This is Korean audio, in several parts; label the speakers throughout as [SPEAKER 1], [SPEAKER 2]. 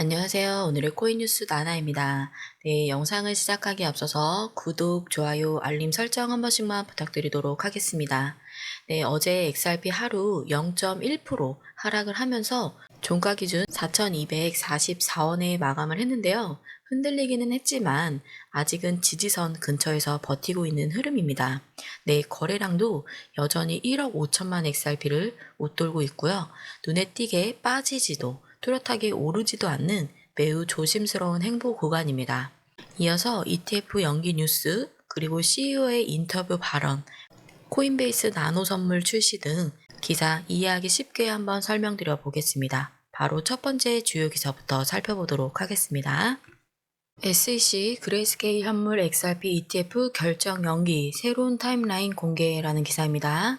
[SPEAKER 1] 안녕하세요. 오늘의 코인 뉴스 나나입니다. 네, 영상을 시작하기에 앞서서 구독, 좋아요, 알림 설정 한 번씩만 부탁드리도록 하겠습니다. 네, 어제 XRP 하루 0.1% 하락을 하면서 종가 기준 4,244원에 마감을 했는데요. 흔들리기는 했지만 아직은 지지선 근처에서 버티고 있는 흐름입니다. 네, 거래량도 여전히 1억 5천만 XRP를 웃돌고 있고요. 눈에 띄게 빠지지도 뚜렷하게 오르지도 않는 매우 조심스러운 행보 구간입니다. 이어서 ETF 연기 뉴스, 그리고 CEO의 인터뷰 발언, 코인베이스 나노 선물 출시 등 기사 이해하기 쉽게 한번 설명드려 보겠습니다. 바로 첫 번째 주요 기사부터 살펴보도록 하겠습니다. SEC 그레이스케일 현물 XRP ETF 결정 연기, 새로운 타임라인 공개라는 기사입니다.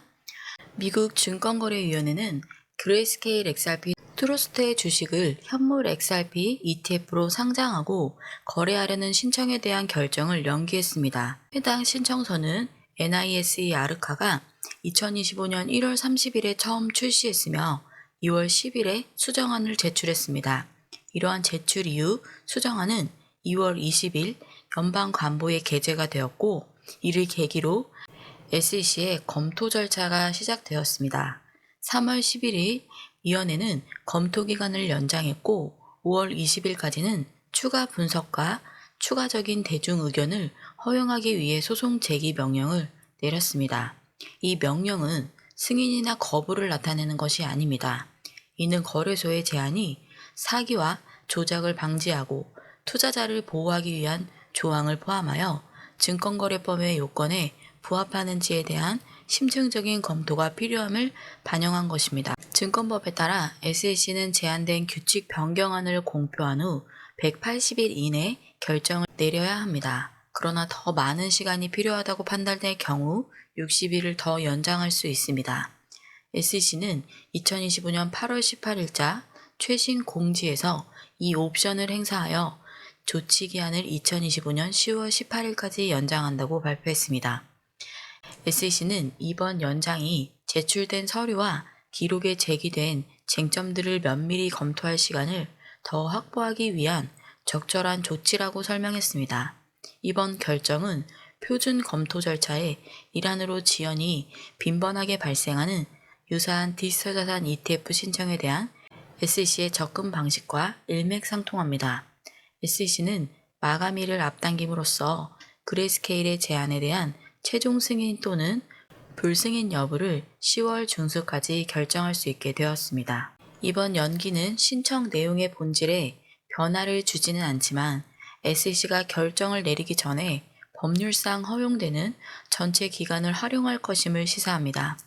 [SPEAKER 1] 미국 증권거래위원회는 그레이스케일 XRP 트러스트의 주식을 현물 XRP ETF로 상장하고 거래하려는 신청에 대한 결정을 연기했습니다. 해당 신청서는 NISE 아르카가 2025년 1월 30일에 처음 출시했으며 2월 10일에 수정안을 제출했습니다. 이러한 제출 이후 수정안은 2월 20일 연방관보에 게재가 되었고, 이를 계기로 SEC의 검토 절차가 시작되었습니다. 3월 11일 위원회는 검토 기간을 연장했고 5월 20일까지는 추가 분석과 추가적인 대중 의견을 허용하기 위해 소송 제기 명령을 내렸습니다. 이 명령은 승인이나 거부를 나타내는 것이 아닙니다. 이는 거래소의 제안이 사기와 조작을 방지하고 투자자를 보호하기 위한 조항을 포함하여 증권거래법의 요건에 부합하는지에 대한 심층적인 검토가 필요함을 반영한 것입니다. 증권법에 따라 SEC는 제한된 규칙 변경안을 공표한 후 180일 이내 결정을 내려야 합니다. 그러나 더 많은 시간이 필요하다고 판단될 경우 60일을 더 연장할 수 있습니다. SEC는 2025년 8월 18일자 최신 공지에서 이 옵션을 행사하여 조치 기한을 2025년 10월 18일까지 연장한다고 발표했습니다. SEC는 이번 연장이 제출된 서류와 기록에 제기된 쟁점들을 면밀히 검토할 시간을 더 확보하기 위한 적절한 조치라고 설명했습니다. 이번 결정은 표준 검토 절차의 일환으로 지연이 빈번하게 발생하는 유사한 디지털 자산 ETF 신청에 대한 SEC의 접근 방식과 일맥상통합니다. SEC는 마감일을 앞당김으로써 그레이스케일의 제안에 대한 최종 승인 또는 불승인 여부를 10월 중순까지 결정할 수 있게 되었습니다. 이번 연기는 신청 내용의 본질에 변화를 주지는 않지만 SEC가 결정을 내리기 전에 법률상 허용되는 전체 기간을 활용할 것임을 시사합니다.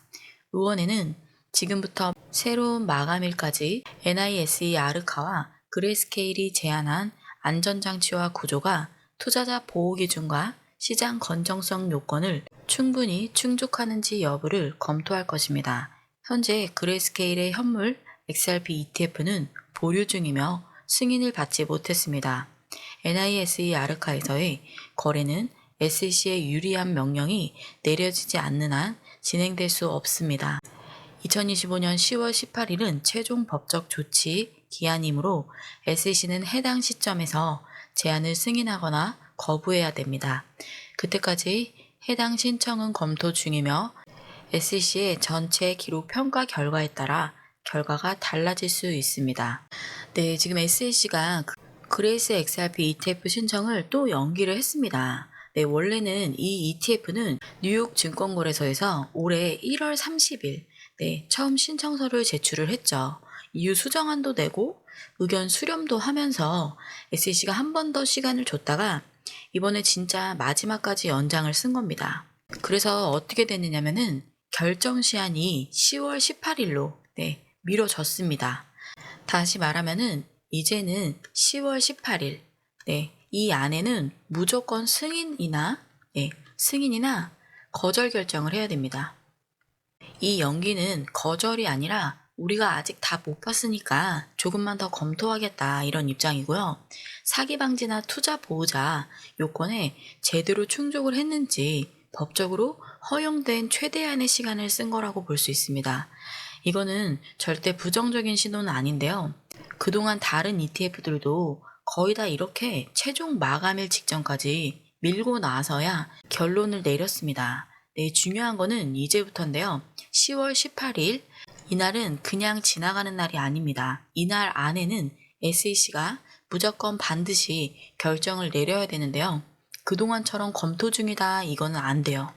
[SPEAKER 1] 의원회는 지금부터 새로운 마감일까지 NISE 아르카와 그레이스케일이 제안한 안전장치와 구조가 투자자 보호 기준과 시장 건정성 요건을 충분히 충족하는지 여부를 검토할 것입니다. 현재 그레이스케일의 현물 XRP ETF는 보류 중이며 승인을 받지 못했습니다. NISE 아르카에서의 거래는 SEC의 유리한 명령이 내려지지 않는 한 진행될 수 없습니다. 2025년 10월 18일은 최종 법적 조치 기한이므로 SEC는 해당 시점에서 제안을 승인하거나 거부해야 됩니다. 그때까지 해당 신청은 검토 중이며 SEC의 전체 기록 평가 결과에 따라 결과가 달라질 수 있습니다. 네, 지금 SEC가 그레이스 XRP ETF 신청을 또 연기를 했습니다. 네, 원래는 이 ETF는 뉴욕 증권거래소에서 올해 1월 30일 처음 신청서를 제출을 했죠. 이후 수정안도 내고 의견 수렴도 하면서 SEC가 한 번 더 시간을 줬다가 이번에 진짜 마지막까지 연장을 쓴 겁니다. 그래서 어떻게 됐느냐면은 결정 시한이 10월 18일로 미뤄졌습니다. 다시 말하면은 이제는 10월 18일 이 안에는 무조건 승인이나 거절 결정을 해야 됩니다. 이 연기는 거절이 아니라 우리가 아직 다 못 봤으니까 조금만 더 검토하겠다 이런 입장이고요. 사기 방지나 투자 보호자 요건에 제대로 충족을 했는지 법적으로 허용된 최대한의 시간을 쓴 거라고 볼 수 있습니다. 이거는 절대 부정적인 신호는 아닌데요. 그동안 다른 ETF들도 거의 다 이렇게 최종 마감일 직전까지 밀고 나서야 결론을 내렸습니다. 네, 중요한 거는 이제부터인데요. 10월 18일, 이날은 그냥 지나가는 날이 아닙니다. 이날 안에는 SEC가 무조건 반드시 결정을 내려야 되는데요. 그동안처럼 검토 중이다, 이거는 안 돼요.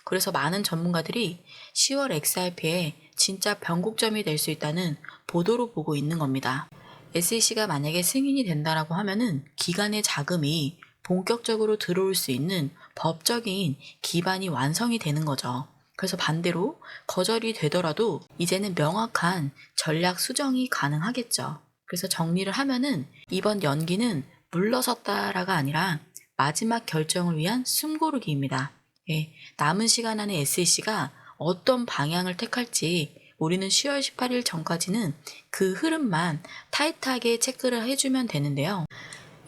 [SPEAKER 1] 그래서 많은 전문가들이 10월 XRP에 진짜 변곡점이 될 수 있다는 보도로 보고 있는 겁니다. SEC가 만약에 승인이 된다라고 하면은 기관의 자금이 본격적으로 들어올 수 있는 법적인 기반이 완성이 되는 거죠. 그래서 반대로 거절이 되더라도 이제는 명확한 전략 수정이 가능하겠죠. 그래서 정리를 하면은 이번 연기는 물러섰다라가 아니라 마지막 결정을 위한 숨고르기입니다. 예, 남은 시간 안에 SEC가 어떤 방향을 택할지 우리는 10월 18일 전까지는 그 흐름만 타이트하게 체크를 해주면 되는데요.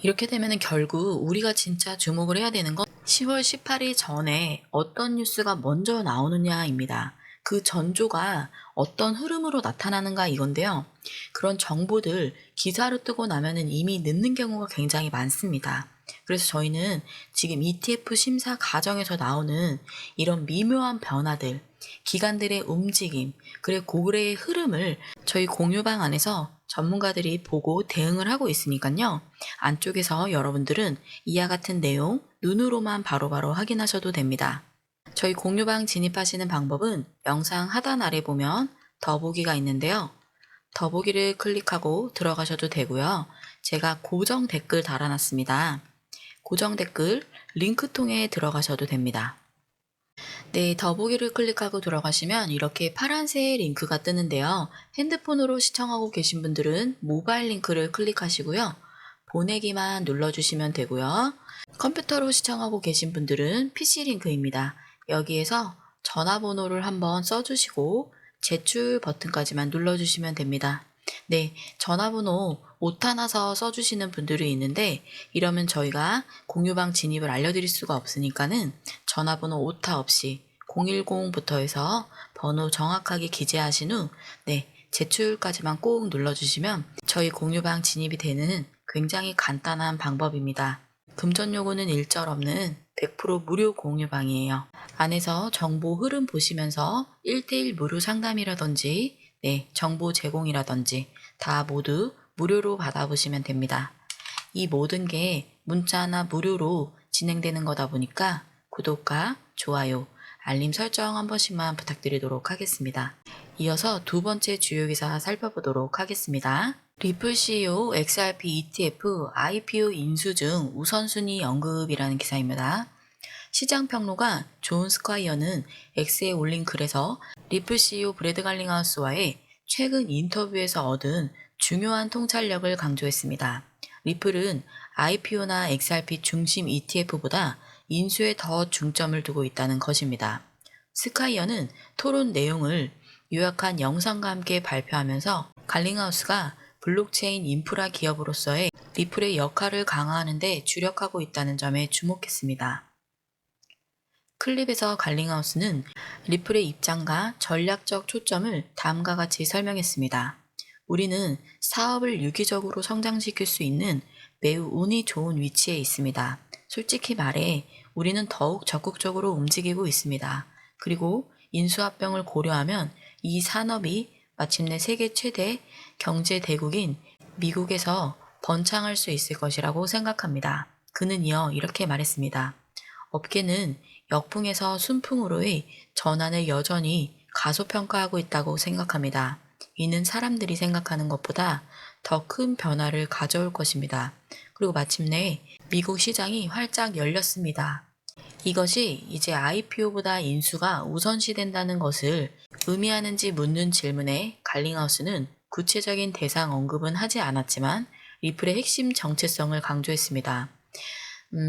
[SPEAKER 1] 이렇게 되면 결국 우리가 진짜 주목을 해야 되는 건 10월 18일 전에 어떤 뉴스가 먼저 나오느냐입니다. 그 전조가 어떤 흐름으로 나타나는가 이건데요. 그런 정보들 기사로 뜨고 나면은 이미 늦는 경우가 굉장히 많습니다. 그래서 저희는 지금 ETF 심사 과정에서 나오는 이런 미묘한 변화들, 기관들의 움직임, 그리고 고래의 흐름을 저희 공유방 안에서 전문가들이 보고 대응을 하고 있으니까요. 안쪽에서 여러분들은 이와 같은 내용 눈으로만 바로바로 확인하셔도 됩니다. 저희 공유방 진입하시는 방법은 영상 하단 아래 보면 더보기가 있는데요. 더보기를 클릭하고 들어가셔도 되고요. 제가 고정 댓글 달아놨습니다. 고정 댓글 링크 통해 들어가셔도 됩니다. 네, 더보기를 클릭하고 들어가시면 이렇게 파란색 링크가 뜨는데요. 핸드폰으로 시청하고 계신 분들은 모바일 링크를 클릭하시고요. 보내기만 눌러주시면 되고요. 컴퓨터로 시청하고 계신 분들은 PC 링크입니다. 여기에서 전화번호를 한번 써주시고 제출 버튼까지만 눌러주시면 됩니다. 네, 전화번호 오타 나서 써주시는 분들이 있는데 이러면 저희가 공유방 진입을 알려드릴 수가 없으니까는 전화번호 오타 없이 010부터 해서 번호 정확하게 기재하신 후 네, 제출까지만 꼭 눌러주시면 저희 공유방 진입이 되는 굉장히 간단한 방법입니다. 금전 요구는 일절 없는 100% 무료 공유방이에요. 안에서 정보 흐름 보시면서 1대1 무료 상담이라든지 네, 정보 제공이라든지 다 모두 무료로 받아보시면 됩니다. 이 모든 게 문자나 무료로 진행되는 거다 보니까 구독과 좋아요, 알림 설정 한 번씩만 부탁드리도록 하겠습니다. 이어서 두 번째 주요 기사 살펴보도록 하겠습니다. 리플 CEO XRP ETF IPO 인수 중 우선순위 언급이라는 기사입니다. 시장 평론가 존 스콰이어는 X에 올린 글에서 리플 CEO 브래드 갈링하우스와의 최근 인터뷰에서 얻은 중요한 통찰력을 강조했습니다. 리플은 IPO나 XRP 중심 ETF보다 인수에 더 중점을 두고 있다는 것입니다. 스카이어는 토론 내용을 요약한 영상과 함께 발표하면서 갈링하우스가 블록체인 인프라 기업으로서의 리플의 역할을 강화하는 데 주력하고 있다는 점에 주목했습니다. 클립에서 갈링하우스는 리플의 입장과 전략적 초점을 다음과 같이 설명했습니다. 우리는 사업을 유기적으로 성장시킬 수 있는 매우 운이 좋은 위치에 있습니다. 솔직히 말해 우리는 더욱 적극적으로 움직이고 있습니다. 그리고 인수합병을 고려하면 이 산업이 마침내 세계 최대 경제 대국인 미국에서 번창할 수 있을 것이라고 생각합니다. 그는 이어 이렇게 말했습니다. 업계는 역풍에서 순풍으로의 전환을 여전히 가소평가하고 있다고 생각합니다. 이는 사람들이 생각하는 것보다 더 큰 변화를 가져올 것입니다. 그리고 마침내 미국 시장이 활짝 열렸습니다. 이것이 이제 IPO보다 인수가 우선시된다는 것을 의미하는지 묻는 질문에 갈링하우스는 구체적인 대상 언급은 하지 않았지만 리플의 핵심 정체성을 강조했습니다.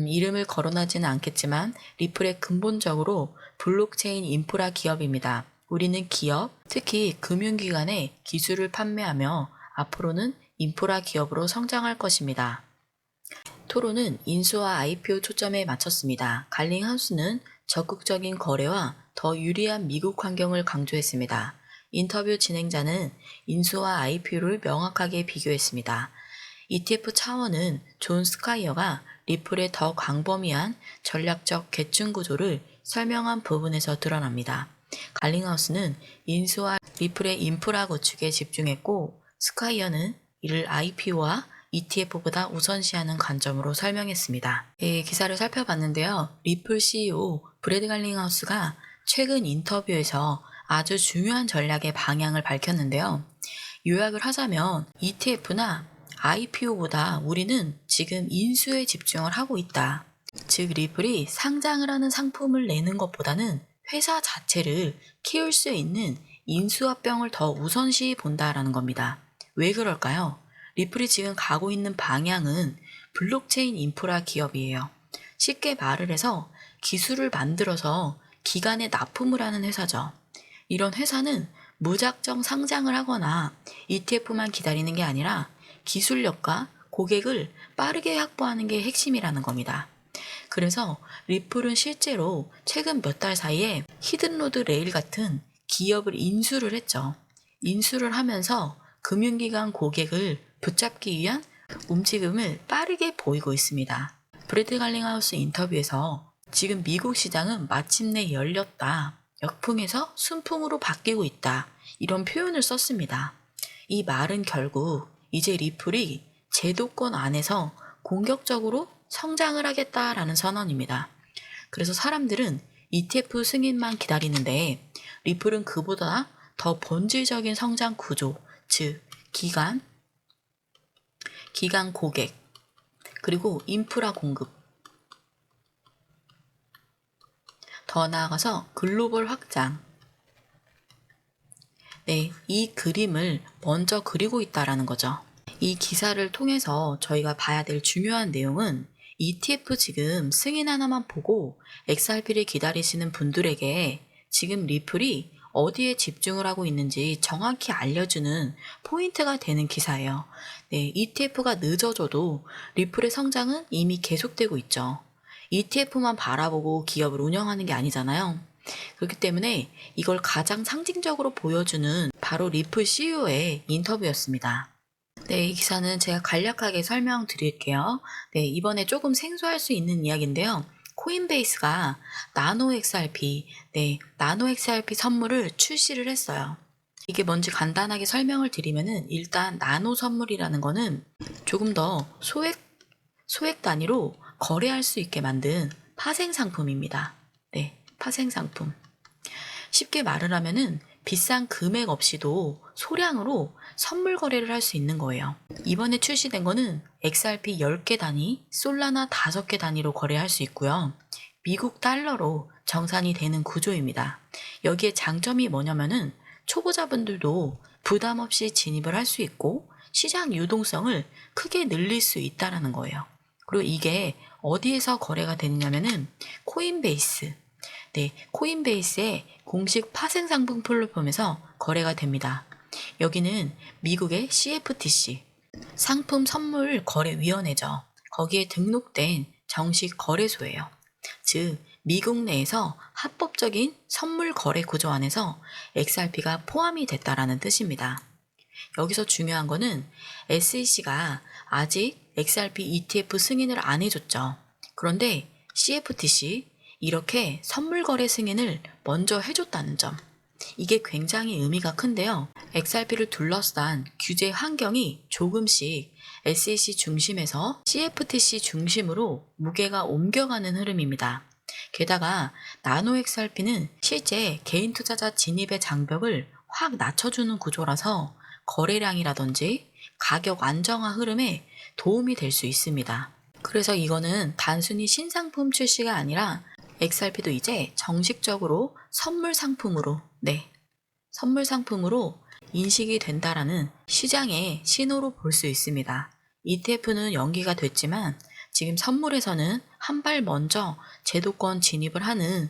[SPEAKER 1] 이름을 거론하지는 않겠지만 리플의 근본적으로 블록체인 인프라 기업입니다. 우리는 기업, 특히 금융기관에 기술을 판매하며 앞으로는 인프라 기업으로 성장할 것입니다. 토론은 인수와 IPO 초점에 맞췄습니다. 갈링하우스는 적극적인 거래와 더 유리한 미국 환경을 강조했습니다. 인터뷰 진행자는 인수와 IPO를 명확하게 비교했습니다. ETF 차원은 존 스카이어가 리플의 더 광범위한 전략적 계층 구조를 설명한 부분에서 드러납니다. 갈링하우스는 인수와 리플의 인프라 구축에 집중했고, 스카이어는 이를 IPO와 ETF보다 우선시하는 관점으로 설명했습니다. 기사를 살펴봤는데요. 리플 CEO 브래드 갈링하우스가 최근 인터뷰에서 아주 중요한 전략의 방향을 밝혔는데요. 요약을 하자면 ETF나 IPO보다 우리는 지금 인수에 집중을 하고 있다. 즉 리플이 상장을 하는 상품을 내는 것보다는 회사 자체를 키울 수 있는 인수합병을 더 우선시 본다라는 겁니다. 왜 그럴까요? 리플이 지금 가고 있는 방향은 블록체인 인프라 기업이에요. 쉽게 말을 해서 기술을 만들어서 기관에 납품을 하는 회사죠. 이런 회사는 무작정 상장을 하거나 ETF만 기다리는 게 아니라 기술력과 고객을 빠르게 확보하는 게 핵심이라는 겁니다. 그래서 리플은 실제로 최근 몇 달 사이에 히든로드 레일 같은 기업을 인수를 했죠. 인수를 하면서 금융기관 고객을 붙잡기 위한 움직임을 빠르게 보이고 있습니다. 브래드 갈링하우스 인터뷰에서 지금 미국 시장은 마침내 열렸다. 역풍에서 순풍으로 바뀌고 있다. 이런 표현을 썼습니다. 이 말은 결국 이제 리플이 제도권 안에서 공격적으로 성장을 하겠다라는 선언입니다. 그래서 사람들은 ETF 승인만 기다리는데 리플은 그보다 더 본질적인 성장 구조, 즉 기관 고객, 그리고 인프라 공급, 더 나아가서 글로벌 확장, 이 그림을 먼저 그리고 있다라는 거죠. 이 기사를 통해서 저희가 봐야 될 중요한 내용은 ETF 지금 승인 하나만 보고 XRP를 기다리시는 분들에게 지금 리플이 어디에 집중을 하고 있는지 정확히 알려주는 포인트가 되는 기사예요. ETF가 늦어져도 리플의 성장은 이미 계속되고 있죠. ETF만 바라보고 기업을 운영하는 게 아니잖아요. 그렇기 때문에 이걸 가장 상징적으로 보여주는 바로 리플 CEO의 인터뷰였습니다. 이 기사는 제가 간략하게 설명드릴게요. 이번에 조금 생소할 수 있는 이야기인데요. 코인베이스가 나노 XRP, 나노 XRP 선물을 출시를 했어요. 이게 뭔지 간단하게 설명을 드리면은 일단 나노 선물이라는 거는 조금 더 소액 단위로 거래할 수 있게 만든 파생 상품입니다. 파생 상품. 쉽게 말을 하면은 비싼 금액 없이도 소량으로 선물 거래를 할 수 있는 거예요. 이번에 출시된 거는 XRP 10개 단위, 솔라나 5개 단위로 거래할 수 있고요. 미국 달러로 정산이 되는 구조입니다. 여기에 장점이 뭐냐면은 초보자분들도 부담 없이 진입을 할 수 있고 시장 유동성을 크게 늘릴 수 있다는 거예요. 그리고 이게 어디에서 거래가 되느냐면은 코인베이스, 코인베이스의 공식 파생 상품 플랫폼에서 거래가 됩니다. 여기는 미국의 CFTC, 상품 선물 거래위원회죠. 거기에 등록된 정식 거래소예요. 즉, 미국 내에서 합법적인 선물 거래 구조 안에서 XRP가 포함이 됐다라는 뜻입니다. 여기서 중요한 거는 SEC가 아직 XRP ETF 승인을 안 해줬죠. 그런데 CFTC, 이렇게 선물 거래 승인을 먼저 해줬다는 점. 이게 굉장히 의미가 큰데요. XRP를 둘러싼 규제 환경이 조금씩 SEC 중심에서 CFTC 중심으로 무게가 옮겨가는 흐름입니다. 게다가 나노 XRP는 실제 개인 투자자 진입의 장벽을 확 낮춰주는 구조라서 거래량이라든지 가격 안정화 흐름에 도움이 될 수 있습니다. 그래서 이거는 단순히 신상품 출시가 아니라 XRP도 이제 정식적으로 선물 상품으로 인식이 된다라는 시장의 신호로 볼 수 있습니다. ETF는 연기가 됐지만 지금 선물에서는 한 발 먼저 제도권 진입을 하는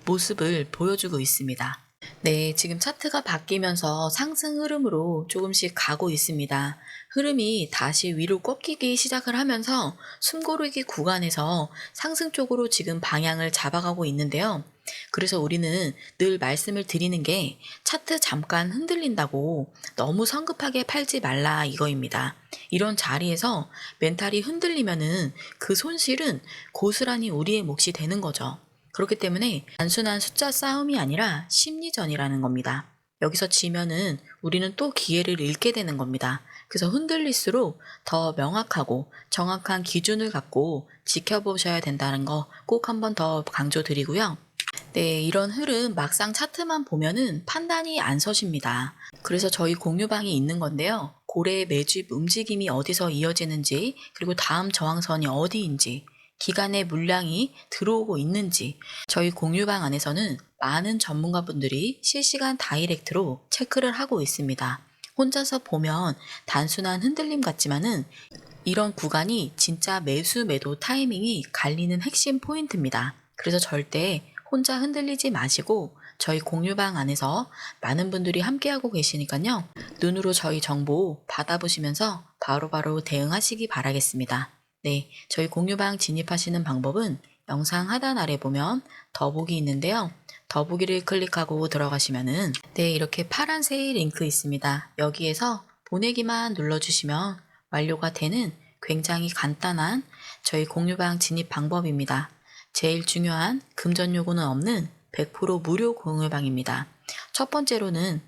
[SPEAKER 1] 모습을 보여주고 있습니다. 네, 지금 차트가 바뀌면서 상승 흐름으로 조금씩 가고 있습니다. 흐름이 다시 위로 꺾이기 시작을 하면서 숨고르기 구간에서 상승 쪽으로 지금 방향을 잡아가고 있는데요. 그래서 우리는 늘 말씀을 드리는 게 차트 잠깐 흔들린다고 너무 성급하게 팔지 말라 이거입니다. 이런 자리에서 멘탈이 흔들리면은 그 손실은 고스란히 우리의 몫이 되는 거죠. 그렇기 때문에 단순한 숫자 싸움이 아니라 심리전이라는 겁니다. 여기서 지면은 우리는 또 기회를 잃게 되는 겁니다. 그래서 흔들릴수록 더 명확하고 정확한 기준을 갖고 지켜보셔야 된다는 거 꼭 한 번 더 강조드리고요. 네, 이런 흐름 막상 차트만 보면은 판단이 안 서십니다. 그래서 저희 공유방이 있는 건데요. 고래 매집 움직임이 어디서 이어지는지, 그리고 다음 저항선이 어디인지, 기간의 물량이 들어오고 있는지, 저희 공유방 안에서는 많은 전문가분들이 실시간 다이렉트로 체크를 하고 있습니다. 혼자서 보면 단순한 흔들림 같지만은 이런 구간이 진짜 매수 매도 타이밍이 갈리는 핵심 포인트입니다. 그래서 절대 혼자 흔들리지 마시고 저희 공유방 안에서 많은 분들이 함께하고 계시니까요. 눈으로 저희 정보 받아보시면서 바로바로 대응하시기 바라겠습니다. 네, 저희 공유방 진입하시는 방법은 영상 하단 아래 보면 더보기 있는데요. 더보기를 클릭하고 들어가시면은 네, 이렇게 파란색 링크 있습니다. 여기에서 보내기만 눌러주시면 완료가 되는 굉장히 간단한 저희 공유방 진입 방법입니다. 제일 중요한 금전 요구는 없는 100% 무료 공유방입니다. 첫 번째로는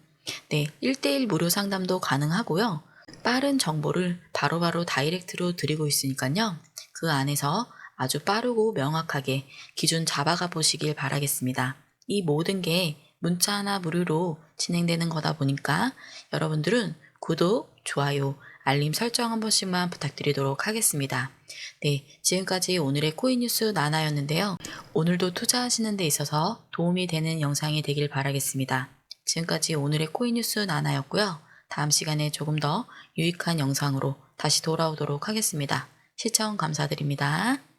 [SPEAKER 1] 네, 1대1 무료 상담도 가능하고요. 빠른 정보를 바로바로 다이렉트로 드리고 있으니까요. 그 안에서 아주 빠르고 명확하게 기준 잡아가 보시길 바라겠습니다. 이 모든 게 문자 하나 무료로 진행되는 거다 보니까 여러분들은 구독, 좋아요, 알림 설정 한 번씩만 부탁드리도록 하겠습니다. 네, 지금까지 오늘의 코인 뉴스 나나였는데요. 오늘도 투자하시는 데 있어서 도움이 되는 영상이 되길 바라겠습니다. 지금까지 오늘의 코인 뉴스 나나였고요. 다음 시간에 조금 더 유익한 영상으로 다시 돌아오도록 하겠습니다. 시청 감사드립니다.